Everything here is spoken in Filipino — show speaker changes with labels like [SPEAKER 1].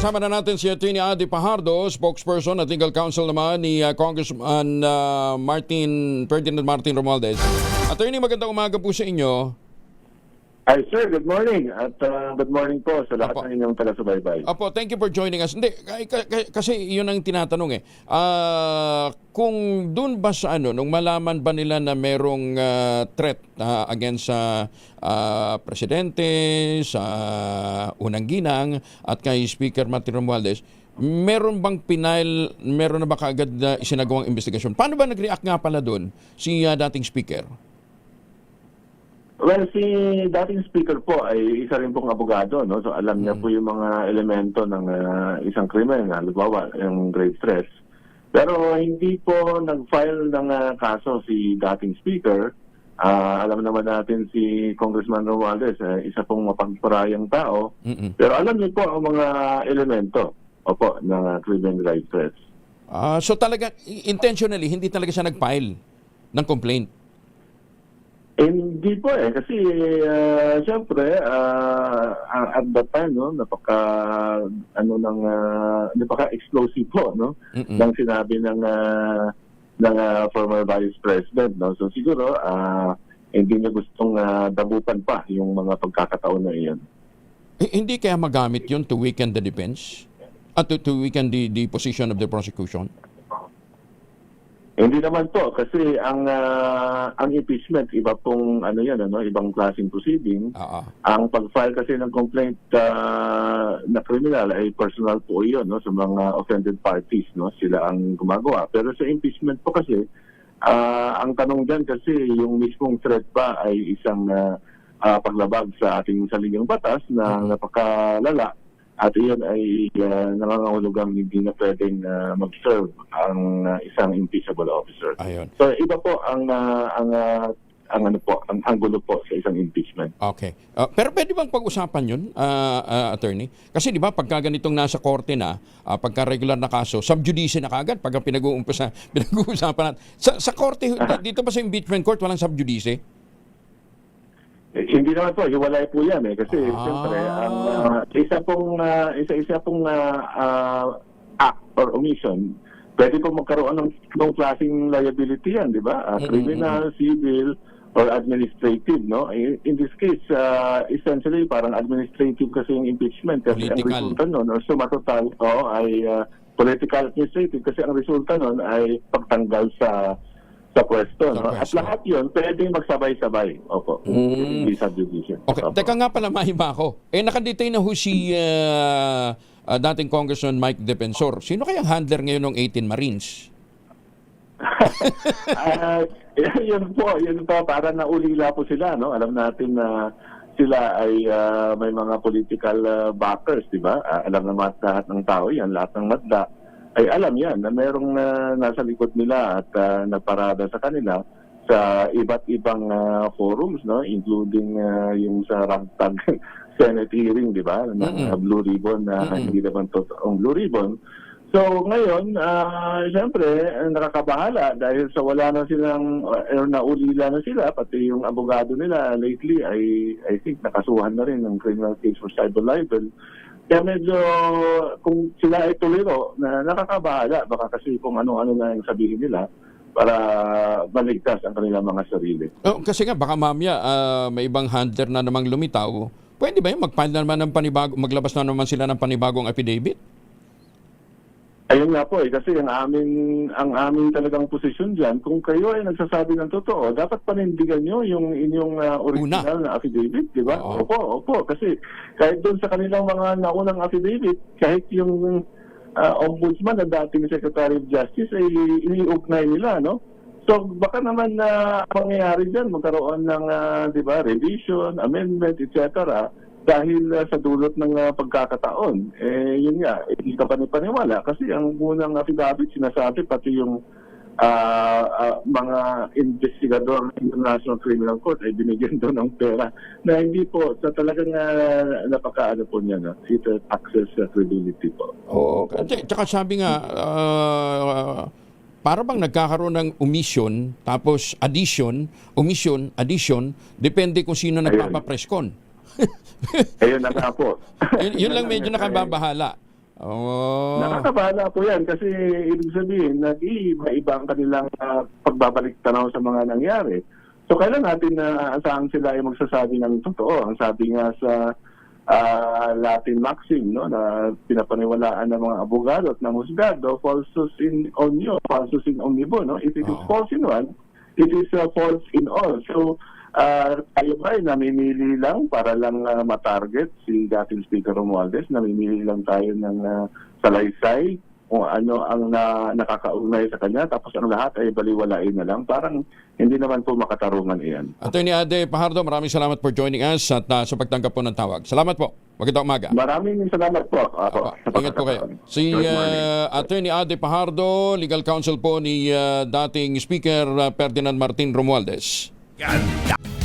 [SPEAKER 1] kasama na natin si Atty. Adi Pajardo, spokesperson at legal counsel naman ni Congressman Ferdinand Martin Romualdez. Attorney, magandang umaga po sa inyo.
[SPEAKER 2] Hi sir, good morning at good morning po sa lahat
[SPEAKER 1] Apo.
[SPEAKER 2] ng inyong taga-subaybay.
[SPEAKER 1] Apo, thank you for joining us. Hindi, kasi yun ang tinatanong eh. Kung dun ba sa nung malaman ba nila na merong threat against sa presidente, sa unang ginang at kay Speaker Martin Romualdez, meron bang meron na ba kaagad na isinagawang investigasyon? Paano ba nag-react nga pala dun si dating speaker?
[SPEAKER 2] Well, si dating speaker po ay isa rin pong abogado, no? So alam niya po yung mga elemento ng isang krimen, halimbawa yung grave threats. Pero hindi po nag-file ng kaso si dating speaker. Alam naman natin si Congressman Romualdez, isa pong mapagparayang tao. Pero alam niyo po ang mga elemento ng criminal grave threats.
[SPEAKER 1] So talaga, intentionally, hindi talaga siya nag-file ng complaint?
[SPEAKER 2] Hindi po kasi siyempre at that time napaka-explosive po ng sinabi ng former vice president, no. So siguro hindi niya gustong dabutan pa yung mga pagkakataon na iyon.
[SPEAKER 1] Hindi kaya magamit yun to weaken the defense? At to weaken the position of the prosecution?
[SPEAKER 2] Hindi naman po kasi ang impeachment iba pong ibang klaseng proceeding. Ang pag-file kasi ng complaint na criminal ay personal po 'yon, no, sa mga offended parties, no, sila ang gumagawa. Pero sa impeachment po kasi ang tanong diyan kasi yung mismong threat ba ay isang paglabag sa ating saligang batas na napakalala. At iyon ay nangangahulugang hindi na pwedeng mag-serve ang isang impeachable officer.
[SPEAKER 1] Ayun.
[SPEAKER 2] So iba po ang anggulo po sa isang impeachment.
[SPEAKER 1] Okay. Pero pwede bang pag-usapan yun, attorney? Kasi di ba pagka ganitong nasa korte na, pagka regular na kaso, sub judice na kagad pagka pinag-uusapan natin. Sa korte, dito ba sa impeachment court walang sub judice?
[SPEAKER 2] Hindi naman po, hiwalay po yan kasi siyempre ang isa pong act or omission, pwede po magkaroon ng klaseng liability yan, di ba? Criminal, civil, or administrative, no? In this case, essentially parang administrative kasi yung impeachment kasi ang resulta nun or sumatotal ay political administrative kasi ang resulta nun ay pagtanggal sa pwesto, no? At lahat yun, pwedeng magsabay-sabay. Opo. Hindi subdivision.
[SPEAKER 1] Okay. Teka nga pala, mahiba ako. Nakadetain na ho si dating Congressman Mike Defensor. Sino kayang handler ngayon ng 18 Marines?
[SPEAKER 2] Yun po, para naulila po sila, no? Alam natin na sila ay may mga political backers, di ba? Alam naman lahat ng tao yan, lahat ng madla ay alam yan na merong nasa likod nila at nagparada sa kanila sa iba't ibang forums, no, including yung sa ragtag Senate hearing, di ba, ng Blue Ribbon na hindi naman totoong Blue Ribbon. So ngayon, siyempre, nakakabahala dahil sa wala na silang, naulila na sila, pati yung abogado nila lately ay I think nakasuhan na rin ng criminal case for cyber libel. Kaya medyo kung sila ay tuliro na nakakabahala, baka kasi kung ano-ano na yung sabihin nila para maligtas ang kanilang mga sarili.
[SPEAKER 1] Kasi nga baka mamaya may ibang handler na namang lumitaw. Pwede ba yung mag-file na naman ng maglabas na naman sila ng panibagong affidavit?
[SPEAKER 2] Ayun nga po kasi ang aming talagang posisyon diyan, kung kayo ay nagsasabi ng totoo, dapat panindigan niyo yung inyong original na affidavit, di ba? Opo, kasi kahit doon sa kanilang mga naunang affidavit, kahit yung ombudsman na dating Secretary of Justice ay iniugnay nila, no? So baka naman na mangyayari diyan, magkaroon ng di ba, revision, amendment, etc. Dahil sa dulot ng pagkakataon, yun nga, hindi ka panipaniwala kasi ang unang affidavit sinasabi pati yung mga investigador ng International Criminal Court ay binigyan doon ng pera na hindi po sa talagang napakaano po niya, no? It access credibility po.
[SPEAKER 1] Tsaka sabi nga, para bang nagkakaroon ng omission, tapos addition, depende kung sino nagpapapreskon.
[SPEAKER 2] Ayun na nga po.
[SPEAKER 1] Yun lang medyo nakababahala. Oh.
[SPEAKER 2] Nakakabahala po yan kasi ibig sabihin, nag-iiba ang kanilang pagbabalik tanaw sa mga nangyari. So kailan natin na asahan sila ay magsasabi ng totoo. Ang sabi nga sa Latin maxim, no, na pinapaniwalaan ng mga abogado at ng husgado, falsus in omnio, falsus in omnibo. No? If it is false in one, it is false in all. So tayo ba ay namimili lang para lang matarget si dating Speaker Romualdez? Namimili lang tayo ng salaysay kung ano ang nakakaugnay sa kanya, tapos ang lahat ay baliwalain na lang. Parang hindi naman po makatarungan iyan.
[SPEAKER 1] Attorney Ade Fajardo, maraming salamat for joining us at sa pagtanggap po ng tawag. Salamat po. Magandang umaga.
[SPEAKER 2] Maraming salamat po.
[SPEAKER 1] Ingat po kayo. Si Attorney Ade Fajardo, legal counsel po ni dating Speaker Ferdinand Martin Romualdez.
[SPEAKER 3] Ganda.